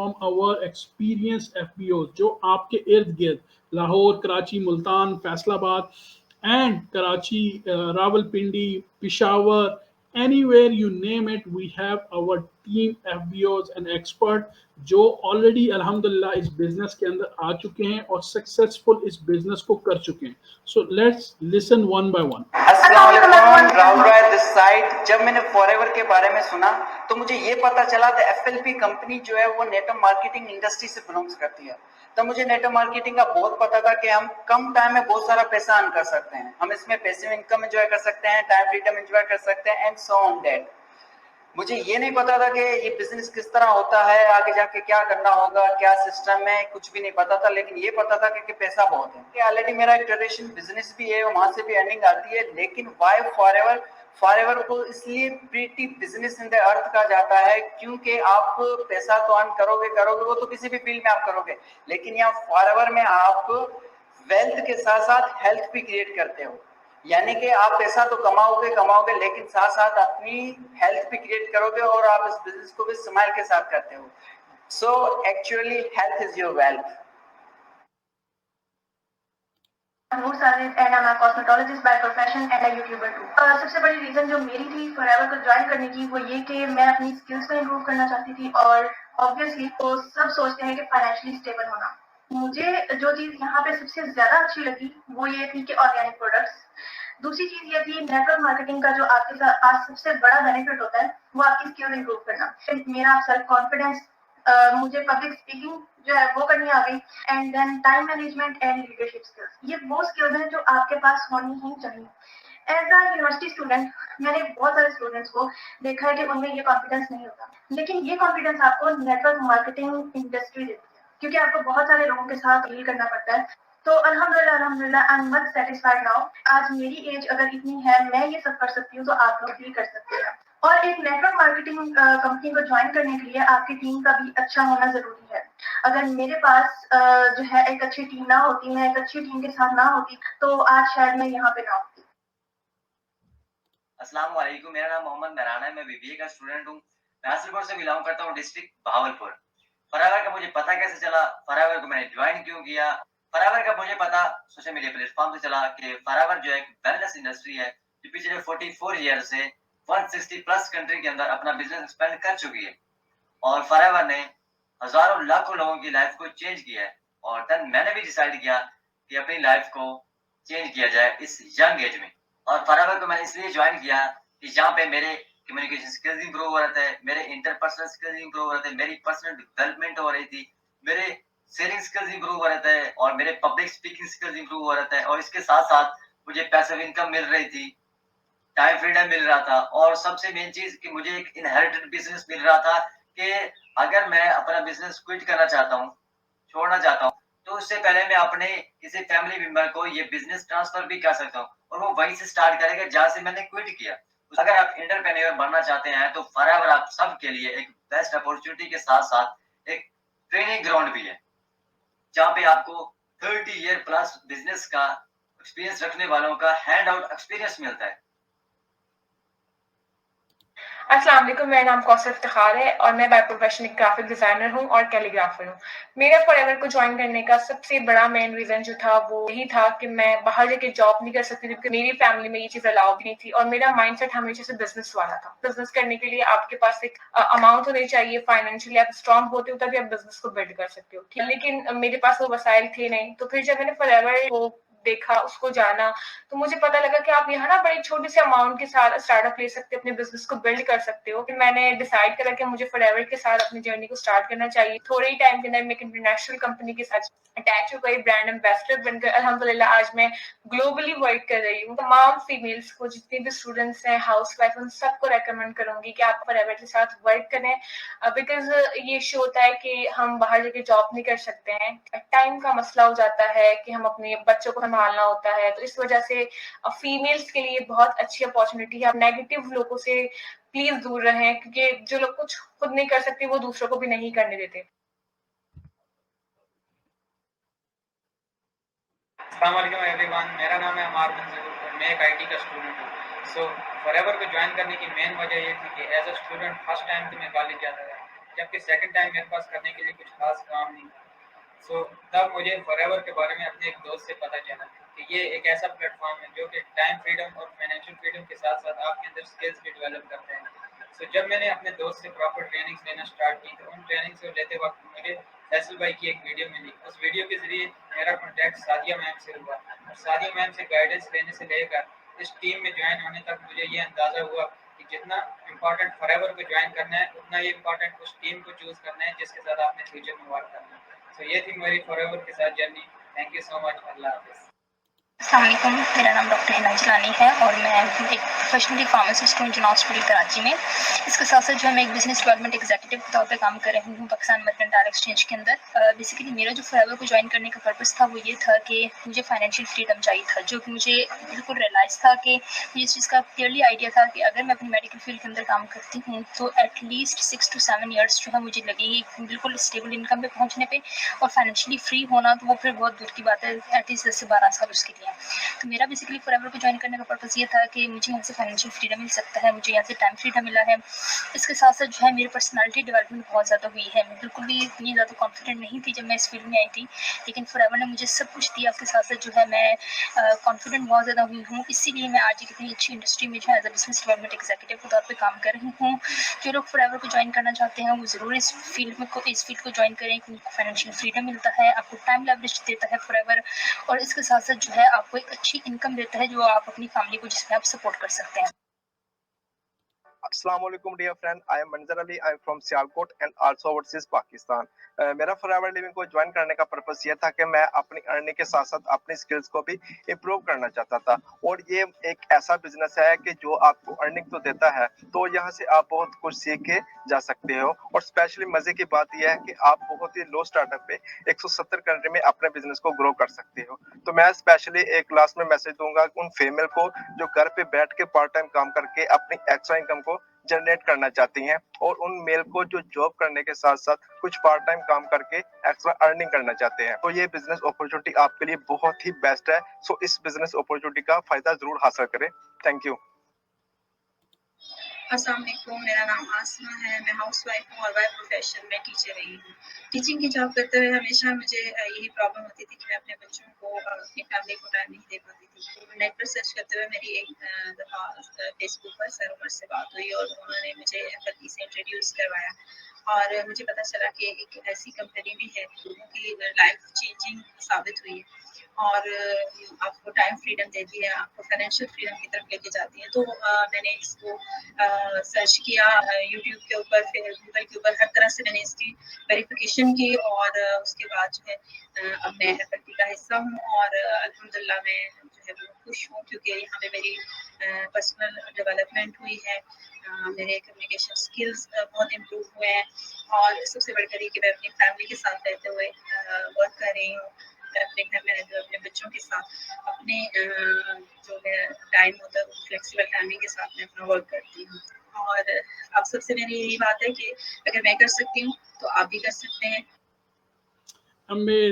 From our experience FBO जो आपके इर्द गिर्द Lahore, Karachi, Multan, Faisalabad and Karachi, Rawalpindi, Peshawar, anywhere you name it, we have our team FBOs and expert जो already अल्हम्दुलिल्लाह इस बिजनेस के अंदर आ चुके हैं और सक्सेसफुल इस बिजनेस को कर चुके हैं. So let's listen one by one. अस्सलाम वालेकुम, राहुल राय दिस साइड. जब मैंने फॉरएवर के बारे में सुना तो मुझे ये पता चला कि एफएलपी कंपनी जो है वो नेटवर्क मार्केटिंग इंडस्ट्री से बिलोंग्स करती है. तो मुझे नेटवर्क मार्केटिंग का बहुत पता था कि हम कम टाइम में बहुत सारा पैसा अर्न कर सकते हैं. हम इसमें पैसिव इनकम एंजॉय कर सकते हैं, टाइम फ्रीडम एंजॉय कर सकते हैं एंड सो ऑन दैट. मुझे ये नहीं पता था कि ये बिजनेस किस तरह होता है, आगे जाके क्या करना होगा, क्या सिस्टम है, कुछ भी नहीं पता था. लेकिन ये पता था कि पैसा बहुत है. ऑलरेडी मेरा एक ट्रेडिशनल बिजनेस भी है, वहां से भी अर्निंग आती है. लेकिन वाई फॉरएवर? फॉरएवर को इसलिए pretty business in the earth कहा जाता है क्योंकि आप पैसा तो अर्न करोगे वो तो किसी भी फील्ड में आप करोगे, लेकिन यहाँ फॉरएवर में आप वेल्थ के साथ साथ हेल्थ भी क्रिएट करते हो. यानी कि आप पैसा तो कमाओगे लेकिन साथ साथ अपनी हेल्थ भी क्रिएट करोगे और आप इस बिजनेस को भी स्माइल के साथ करते हो. So actually health is your wealth. Noor Sajid and I am cosmetologist by profession and a YouTuber too. सबसे बड़ी रीजन जो मेरी थी फॉरएवर को ज्वाइन करने की वो ये कि मैं अपनी स्किल्स को इम्प्रूव करना चाहती थी और ऑब्वियसली तो सब सोचते हैं कि फाइनेंशियली स्टेबल होना. मुझे जो चीज यहाँ पे सबसे ज्यादा अच्छी लगी वो ये थी कि ऑर्गेनिक प्रोडक्ट्स. दूसरी चीज ये थी नेटवर्क मार्केटिंग का जो आपके साथ आज सबसे बड़ा बेनिफिट होता है वो आपकी स्किल इंप्रूव करना. मेरा सेल्फ कॉन्फिडेंस, मुझे पब्लिक स्पीकिंग जो है वो करनी आ गई and then time management and leadership skills. ये वो स्किल्स हैं जो आपके पास होनी ही चाहिए. एज अ यूनिवर्सिटी स्टूडेंट मैंने बहुत सारे स्टूडेंट्स को देखा है कि उनमें ये कॉन्फिडेंस नहीं होता, लेकिन ये कॉन्फिडेंस आपको नेटवर्क मार्केटिंग इंडस्ट्री देती है क्योंकि आपको बहुत सारे लोगों के साथ डील करना पड़ता है. तो अल्हम्दुलिल्लाह I am much satisfied now. आज मेरी एज अगर इतनी है, मैं ये सब कर सकती हूँ, तो आप लोग भी कर सकते हैं. और एक नेटवर्क मार्केटिंग कंपनी को ज्वाइन करने के लिए आपकी टीम का भी अच्छा होना जरूरी है. अगर मेरे पास जो है एक अच्छी टीम ना होती, मैं एक अच्छी टीम के साथ ना होती, तो आज शायद मैं यहाँ पे ना होती. अस्सलाम वालेकुम, मेरा नाम मोहम्मद महराना है. मैं बीबीए का स्टूडेंट हूँ. मैं हासिलपुर से बिलोंग करता हूँ, डिस्ट्रिक्ट भावलपुर. फॉरएवर का मुझे पता कैसे चला, फॉरएवर को मैंने ज्वाइन क्यों किया? फॉरएवर का मुझे पता सोशल मीडिया प्लेटफॉर्म से चला कि फॉरएवर जो है एक वेलनेस इंडस्ट्री है जो पिछले 44 ईयर से 160 प्लस कंट्री के अंदर अपना बिजनेस एक्सपेंड कर चुकी है और फॉरएवर ने हजारों लाखों लोगों की लाइफ को चेंज किया है. और देन मैंने भी डिसाइड किया कि अपनी लाइफ को चेंज किया जाए इस यंग एज में. और फॉरएवर को मैंने इसलिए ज्वाइन किया कि जहाँ पे मेरे कम्युनिकेशन स्किल्स इंप्रूव हो रहे थे, मेरे इंटरपर्सनल स्किल्स इंप्रूव हो रहे थे, मेरी पर्सनल डेवलपमेंट हो रही थी, मेरे सेलिंग स्किल्स इंप्रूव हो रहे थे और मेरे पब्लिक स्पीकिंग स्किल्स इंप्रूव हो रहे थे. और इसके साथ साथ मुझे पैसिव इनकम मिल रही थी, टाइम फ्रीडम मिल रहा था और सबसे मेन चीज कि मुझे एक इनहेरिटेड बिजनेस मिल रहा था कि अगर मैं अपना बिजनेस क्विट करना चाहता हूँ, छोड़ना चाहता हूँ, तो उससे पहले मैं अपने किसी फैमिली मेंबर को ये बिजनेस ट्रांसफर भी कर सकता हूँ और वो वहीं से स्टार्ट करेगा जहां से मैंने क्विट किया. अगर आप एंटरप्रेन्योर बनना चाहते हैं तो फॉरएवर आप सब के लिए एक बेस्ट अपॉर्चुनिटी के साथ साथ एक ट्रेनिंग ग्राउंड भी है जहाँ पे आपको 30 ईयर प्लस बिजनेस का एक्सपीरियंस रखने वालों का हैंड आउट एक्सपीरियंस मिलता है. अस्सलाम वालेकुम, मेरा नाम कौसर इफ्तिखार है और मैं बाय प्रोफेशन एक ग्राफिक डिजाइनर हूँ और कैलीग्राफर हूँ. मेरा फॉरएवर को ज्वाइन करने का सबसे बड़ा मेन रीजन जो था वो यही था कि मैं बाहर जाके जॉब नहीं कर सकती थी क्योंकि मेरी फैमिली में ये चीज अलाउ भी नहीं थी और मेरा माइंडसेट हमेशा से बिजनेस वाला था. बिजनेस करने के लिए आपके पास एक अमाउंट होनी चाहिए, फाइनेंशियली आप स्ट्रॉन्ग होते हो तभी आप बिजनेस को बिल्ड कर सकते हो. लेकिन मेरे पास वो वसाइल थे नहीं. तो फिर जब मैंने फॉरएवर को देखा, उसको जाना, तो मुझे पता लगा कि आप यहाँ ना बड़ी छोटी सी अमाउंट के साथ स्टार्टअप ले सकते हो, अपने बिजनेस को बिल्ड कर सकते हो. फिर मैंने डिसाइड करा कि मुझे फॉरएवर के साथ अपनी जर्नी को स्टार्ट करना चाहिए. थोड़े ही टाइम के अंदर मैं एक इंटरनेशनल कंपनी के साथ अटैच हो गई, ब्रांड एम्बेसडर बनकर अल्हम्दुलिल्लाह आज मैं ग्लोबली वर्क कर रही हूँ. तमाम फीमेल्स को, जितने भी स्टूडेंट्स हैं, हाउस वाइफ, उन सबको रेकमेंड करूंगी कि आप फॉरएवर के साथ वर्क करें बिकॉज ये शो होता है कि हम बाहर जाके जॉब नहीं कर सकते हैं. टाइम का मसला हो जाता है कि हम अपने बच्चों को संभालना होता है, तो इस वजह से फीमेल्स के लिए बहुत अच्छी अपॉर्चुनिटी है. आप नेगेटिव लोगों से प्लीज दूर रहें क्योंकि जो लोग कुछ खुद नहीं कर सकते वो दूसरों को भी नहीं करने देते. अस्सलाम वालेकुम एवरीवन, मेरा नाम है अमार मंजूर और मैं एक आईटी का स्टूडेंट हूँ. सो फॉरएवर को ज्वाइन करने की मेन वजह ये थी कि as a student first time कि मैं कॉलेज जाता था जबकि सेकंड टाइम मेरे पास करने के लिए कुछ खास काम नहीं था। सो तब मुझे फॉरएवर के बारे में अपने एक दोस्त से पता चला कि ये एक ऐसा प्लेटफॉर्म है जो कि टाइम फ्रीडम और फाइनेंशियल फ्रीडम के साथ साथ आपके अंदर स्किल्स भी डेवलप करता है। सो जब मैंने अपने दोस्त से प्रॉपर ट्रेनिंग्स लेना स्टार्ट की तो उन ट्रेनिंग्स को लेते वक्त मुझे फैसल भाई की एक वीडियो मिली। उस वीडियो के जरिए मेरा कॉन्टैक्ट सादिया मैम से हुआ और सादिया मैम से गाइडेंस लेने से लेकर इस टीम में ज्वाइन होने तक मुझे ये अंदाज़ा हुआ कि जितना इम्पोर्टेंट फॉरएवर को ज्वाइन करना है उतना ही इम्पोर्टेंट उस टीम को चूज़ करना है जिसके साथ आपने फ्यूचर में वर्क करना है। तो ये थी मेरी फॉरएवर के साथ जर्नी। Thank you so much. अल्लाह हाफिज़। अस्सलाम वालेकुम, मेरा नाम डॉक्टर हिना जिलानी है और मैं एक प्रोफेशनली फार्मासिस्ट हूँ इंडियन हॉस्पिटल कराची में। इसके साथ साथ जो है मैं एक बिजनेस डेवलपमेंट एग्जीक्यूटिव के तौर पे काम कर रही हूँ पाकिस्तान मर्केंटाइल एक्सचेंज के अंदर। बेसिकली मेरा जो फॉरएवर को ज्वाइन करने का पर्पस था वो ये था कि मुझे फाइनेंशियल फ्रीडम चाहिए था, जो कि मुझे बिल्कुल रियलाइज़ था कि मुझे इस चीज़ का क्लियरली आइडिया था कि अगर मैं अपनी मेडिकल फील्ड के अंदर काम करती हूँ तो एटलीस्ट 6 to 7 ईयर्स जो है मुझे लगेगी बिल्कुल स्टेबल इनकम पे पहुँचने पे, और फाइनेंशियली फ्री होना तो वो फिर बहुत दूर की बात है, एटलीस्ट 10 से 12 साल उसके लिए। तो मेरा बेसिकली फॉरएवर को ज्वाइन करने का पर्पस ये था कि मुझे यहाँ से फाइनेंशियल फ्रीडम मिल सकता है, मुझे यहाँ से टाइम फ्रीडम मिला है। इसके साथ साथ जो है मेरी पर्सनालिटी डेवलपमेंट बहुत ज़्यादा हुई है। मैं बिल्कुल भी इतनी ज़्यादा कॉन्फिडेंट नहीं थी जब मैं इस फील्ड में आई थी, लेकिन फॉरएवर ने मुझे सब कुछ दिया। उसके साथ साथ जो है मैं कॉन्फिडेंट बहुत ज़्यादा हुई हूँ, इसीलिए मैं आज एक इतनी अच्छी इंडस्ट्री में जो है as a business development executive के तौर पर काम कर रही हूँ। जो लोग फॉरएवर को ज्वाइन करना चाहते हैं वो ज़रूर इस फील्ड को ज्वाइन करें, क्योंकि फाइनेंशियल फ्रीडम मिलता है, आपको टाइम लेवरेज देता है फॉरएवर, और इसके साथ साथ जो है आपको एक अच्छी इनकम देता है जो आप अपनी फैमिली को जिसमें आप सपोर्ट कर सकते हैं। Assalamu alaikum dear friend, I am Manzar Ali, I am from Sialkot and also overseas Pakistan। मेरा फॉरएवर लिविंग को ज्वाइन करने का पर्पस ये था कि मैं अपनी अर्निंग के साथ साथ अपनी स्किल्स को भी इम्प्रूव करना चाहता था, और ये एक ऐसा बिजनेस है कि जो आपको अर्निंग तो देता है, तो यहाँ से आप बहुत कुछ सीख के जा सकते हो। और स्पेशली मजे की बात यह है कि आप बहुत ही लो स्टार्टअप पे 170 कंट्री में अपने बिजनेस को ग्रो कर सकते हो। तो मैं स्पेशली एक लास्ट में मैसेज दूंगा उन फीमेल को जो घर पे बैठ के पार्ट टाइम काम करके अपनी एक्स्ट्रा इनकम को जनरेट करना चाहती हैं, और उन मेल को जो जॉब करने के साथ साथ कुछ पार्ट टाइम काम करके एक्स्ट्रा अर्निंग करना चाहते हैं। तो ये बिजनेस अपॉर्चुनिटी आपके लिए बहुत ही बेस्ट है। सो इस बिजनेस अपॉर्चुनिटी का फायदा जरूर हासिल करें। Thank you. अस्सलाम वालेकुम, मेरा नाम आसमा है। मैं हाउसवाइफ हूँ और बाय प्रोफेशन में टीचर रही हूँ। टीचिंग की जॉब करते हुए हमेशा मुझे यही प्रॉब्लम होती थी कि मैं अपने बच्चों को और अपनी फैमिली को टाइम नहीं दे पाती थी। नेट पर सर्च करते हुए मेरी एक दफ़ा फेसबुक पर सर उमर से बात हुई और उन्होंने मुझे एफएलपी से इंट्रोड्यूस करवाया, और मुझे पता चला कि एक ऐसी कंपनी भी है लोगों की लाइफ चेंजिंग साबित हुई है, और आपको टाइम फ्रीडम देती है, आपको फाइनेंशियल फ्रीडम की तरफ लेके जाती है। तो मैंने इसको सर्च किया यूट्यूब के ऊपर, फिर गूगल के ऊपर, हर तरह से मैंने इसकी वेरिफिकेशन की, और उसके बाद जो है अब मैं एफएलपी का हिस्सा हूँ, और अल्हम्दुलिल्लाह मैं जो है वो खुश हूँ, क्योंकि यहाँ पे मेरी पर्सनल डेवलपमेंट हुई है, मेरे कम्युनिकेशन स्किल्स बहुत इम्प्रूव हुए हैं, और सबसे बढ़कर ये कि मैं अपनी फैमिली के साथ रहते हुए वर्क कर रही हूँ। मैं अपने घर में रहते हुए अपने बच्चों के साथ अपने जो मेरा टाइम होता है वो फ्लेक्सिबल टाइमिंग के साथ मैं अपना वर्क करती हूँ। और आप सबसे मेरी यही बात है कि अगर मैं कर सकती हूँ तो आप भी कर सकते हैं। Amazing.